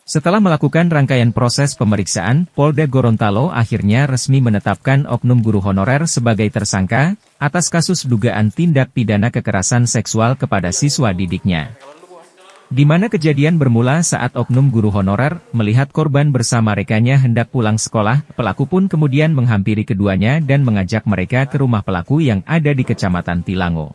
Setelah melakukan rangkaian proses pemeriksaan, Polda Gorontalo akhirnya resmi menetapkan oknum guru honorer sebagai tersangka atas kasus dugaan tindak pidana kekerasan seksual kepada siswa didiknya. Di mana kejadian bermula saat oknum guru honorer melihat korban bersama rekannya hendak pulang sekolah, pelaku pun kemudian menghampiri keduanya dan mengajak mereka ke rumah pelaku yang ada di Kecamatan Tilango.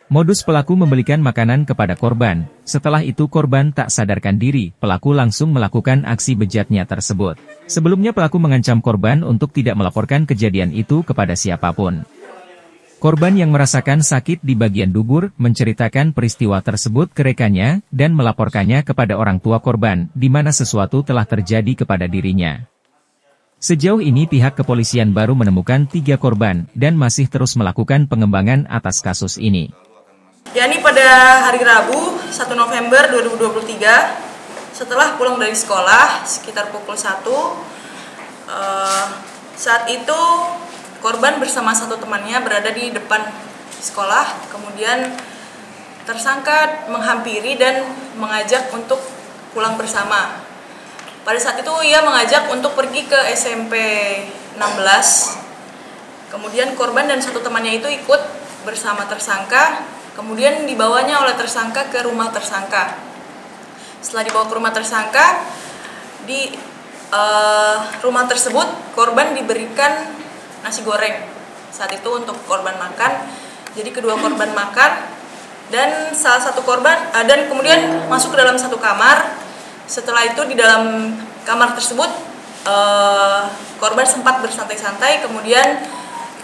Modus pelaku membelikan makanan kepada korban, setelah itu korban tak sadarkan diri, pelaku langsung melakukan aksi bejatnya tersebut. Sebelumnya pelaku mengancam korban untuk tidak melaporkan kejadian itu kepada siapapun. Korban yang merasakan sakit di bagian dubur, menceritakan peristiwa tersebut ke rekannya, dan melaporkannya kepada orang tua korban, di mana sesuatu telah terjadi kepada dirinya. Sejauh ini pihak kepolisian baru menemukan 3 korban, dan masih terus melakukan pengembangan atas kasus ini. Yani pada hari Rabu 1 November 2023 setelah pulang dari sekolah sekitar pukul 1 saat itu korban bersama satu temannya berada di depan sekolah, kemudian tersangka menghampiri dan mengajak untuk pulang bersama. Pada saat itu ia mengajak untuk pergi ke SMP 16, kemudian korban dan satu temannya itu ikut bersama tersangka. Kemudian dibawanya oleh tersangka ke rumah tersangka. Setelah dibawa ke rumah tersangka, di rumah tersebut korban diberikan nasi goreng. Saat itu untuk korban makan. Jadi kedua korban makan dan salah satu korban dan kemudian masuk ke dalam satu kamar. Setelah itu di dalam kamar tersebut korban sempat bersantai-santai. Kemudian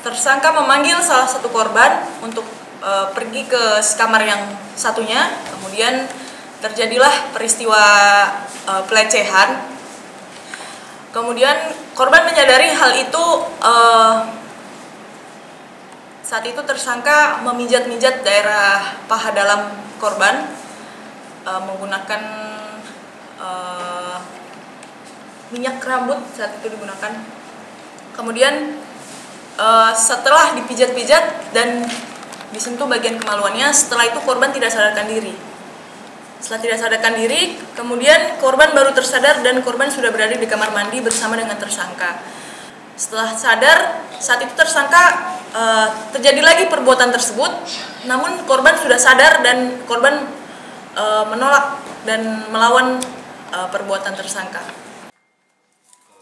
tersangka memanggil salah satu korban untuk pergi ke kamar yang satunya, kemudian terjadilah peristiwa pelecehan. Kemudian korban menyadari hal itu, saat itu tersangka memijat-mijat daerah paha dalam korban menggunakan minyak rambut saat itu digunakan. Kemudian setelah dipijat-pijat dan disentuh bagian kemaluannya, setelah itu korban tidak sadarkan diri. Setelah tidak sadarkan diri, kemudian korban baru tersadar dan korban sudah berada di kamar mandi bersama dengan tersangka. Setelah sadar, saat itu tersangka terjadi lagi perbuatan tersebut, namun korban sudah sadar dan korban menolak dan melawan perbuatan tersangka.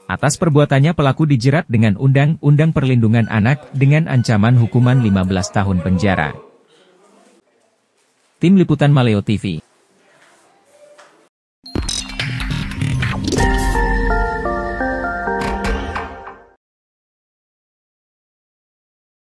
Atas perbuatannya pelaku dijerat dengan Undang-Undang Perlindungan Anak dengan ancaman hukuman 15 tahun penjara. Tim Liputan Maleo TV.